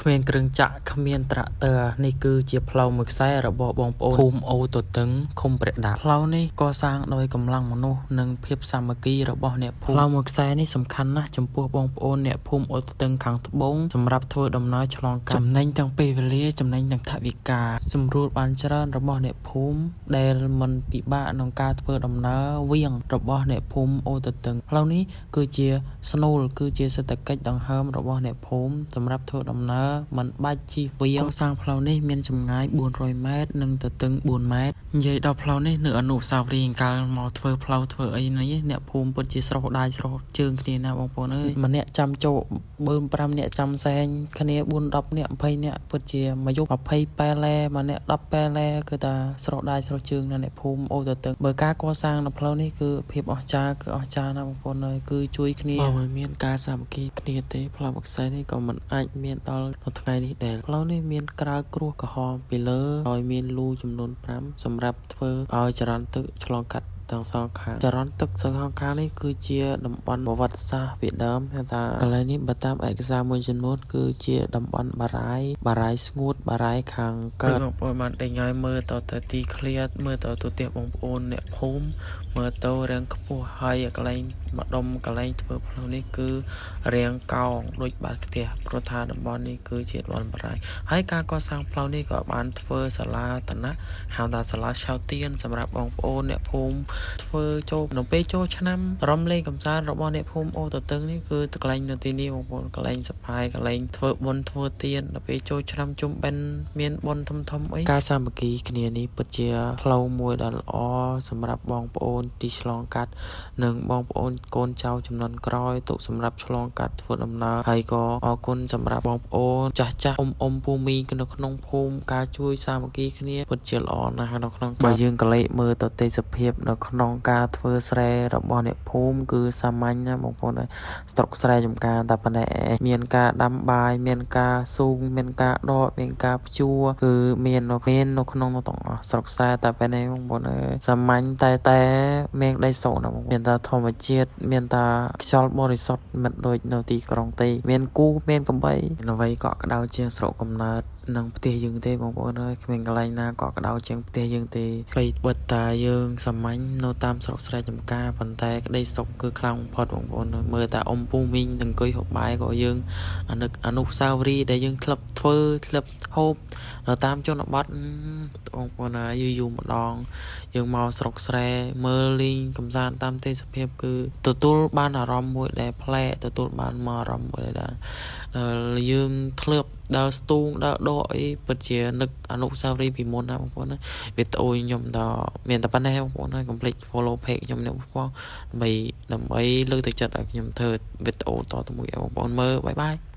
គ្មានគ្រឿងចាក់គ្មានត្រាក់ទ័រនេះគឺជាផ្លូវមួយខ្សែរបស់បងប្អូនភូមិអូទទឹងឃុំព្រះដាក់ផ្លូវនេះកសាងដោយកម្លាំងមនុស្សនិងភាពសាមគ្គីរបស់អ្នកភូមិផ្លូវមួយខ្សែនេះសំខាន់ណាស់ចំពោះបងប្អូនអ្នកភូមិអូទទឹងខាងត្បូងសម្រាប់ធ្វើដំណើរឆ្លងកាត់ចំណេញទាំងពេលវេលាចំណេញទាំងថវិកាសម្រួលបានច្រើនរបស់អ្នកភូមិដែលមិនពិបាកក្នុងការធ្វើដំណើរវៀងរបស់អ្នកភូមិអូទទឹងផ្លូវនេះគឺជាស្នូលគឺជាសេដ្ឋកិច្ចដង្ហើមរបស់អ្នកភូមិសម្រាប់ធ្វើដំណើរមិនបាច់ជិះវៀងសាងផ្លូវនេះមានចម្ងាយ400ម៉ែត្រនិងទទឹង4ម៉ែត្រនិយាយដល់ផ្លូវនេះនៅអនុស្សាវរីយ៍កាលមកធ្វើផ្លូវធ្វើអីនេះអ្នកភូមិពិតជាស្រស់ដៃស្រស់ជើងគ្នាណាបងប្អូនអើយម្នាក់ចាំចូល5នាក់ចាំសែងគ្នា4 10នាក់20នាក់ពិតជាមកយក20ប៉ែលែម្នាក់10ប៉ែលែគឺថាស្រស់ដៃស្រស់ជើងណាអ្នកភូមិអូទទឹងបើការកសាងនៅផ្លូវនេះគឺភាពអស្ចារ្យគឺអស្ចារ្យណាបងប្អូនអើយគឺជួយគ្នាបើមិនមានការសាមគ្គីគ្នាទេផ្លូវខ្សែនេះក៏មិនអាចមានដល់នៅថ្ងៃនេះដែរផ្លូវនេះមានក្រាលគ្រួសក្រហមពីលើដោយមានលូចំនួន5សម្រាប់ធ្វើឲ្យចរន្តទឹកឆ្លងកាត់ទាំងសងខាងចរន្តទឹកសងខាងនេះគឺជាតំបន់ប្រវត្តិសាស្ត្រពីដើមថាកន្លែងនេះបើតាមឯកសារមួយចំនួនគឺជាតំបន់បារាយស្ងួតបារាយខាងកើតបងប្អូនបានដេញឲ្យមើលទៅទីឃ្លាតមើលទៅផ្ទះបងប្អូនអ្នកភូមិមើលទៅរាងខ្ពស់ហើយកន្លែងម្ដុំកន្លែងធ្វើផ្លូវនេះគឺរាងកោងដូចបាត់ផ្ទះព្រោះថាតំបន់នេះគឺជាតំបន់បារាយហើយការកសាងផ្លូវនេះក៏បានធ្វើសាលាតនៈហៅថាសាលាឆៅទៀនសម្រាប់បងប្អូនអ្នកភូមិធ្វើចូលនៅពេលចូលឆ្នាំរំលែកកម្សាន្តរបស់អ្នកភូមិអូទទឹងនេះគឺកន្លែងនៅទីនេះបងប្អូនកន្លែងសប្បាយកន្លែងធ្វើបុណ្យធ្វើទានដល់ពេលចូលឆ្នាំជុំបិណ្ឌមានបុណ្យធំអីការសាមគ្គីគ្នានេះពិតជាផ្លូវមួយដ៏ល្អសម្រាប់បងប្អូនទីឆ្លងកាត់និងបងប្អូនកូនចៅចំនួនក្រោយទុកសម្រាប់ឆ្លងកាត់ធ្វើដំណើរហើយក៏អរគុណសម្រាប់បងប្អូនចាស់ពូមីនៅក្នុងភូមិការជួយសាមគ្គីគ្នាពិតជាល្អណាស់នៅក្នុងបើយើងកលេចមើលទៅទេសភាពនៅក្នុងការធ្វើស្រែរបស់អ្នកភូមិគឺសាមញ្ញណាបងប្អូនហើយស្រុកស្រែចំការតែប៉ុណ្ណេះមានការដាំបាយមានការស៊ូងមានការដកមានការភ្ជួរគឺមាននៅក្នុងនោះទាំងអស់ស្រុកស្រែតែប៉ុណ្ណេះបងប្អូនអើយសាមញ្ញតែមានដីសុខណាបងមានតែធម្មជាតិមានតែខ្យល់បរិសុទ្ធមិនដូចនៅទីក្រុងទេមានគូមានកំបីអ្វីក៏ក្តៅជាងស្រុកកំណើតនឹងផ្ទះយើងទេបងប្អូនអើយគ្មានកន្លែងណាក៏ក្តៅជាងផ្ទះយើងទេអ្វីបិទតាយើងសាមញ្ញនៅតាមស្រុកស្រែចំការប៉ុន្តែក្តីសុខគឺខ្លាំងបំផុតបងប្អូនមើលតែពូមីងនឹងអង្គុយហូបបាយក៏យើងអនុស្សាវរីយ៍ដែលយើងធ្លាប់ធ្វើធ្លាប់ហូបនៅតាមជនបទបងប្អូនយូរម្ដងយើងមកស្រុកស្រែមើលលេងកម្សាន្តតាមទេសភាពគឺទទួលបានអារម្មណ៍មួយដែលប្លែកទទួលបានមកអារម្មណ៍មួយដែលយើងធ្លាប់ដើរស្ទូងដើរដកអីពិតជានឹកអនុស្សាវរីយ៍ពីមុនណាបងប្អូនណាវីដេអូខ្ញុំដល់មានតែប៉ុណ្ណេះបងប្អូនហើយកុំភ្លេច follow page ខ្ញុំនេះបងប្អូនដើម្បីលើកទឹកចិត្តឲ្យខ្ញុំធ្វើវីដេអូតទៅមួយឲ្យបងប្អូនមើលបាយបាយ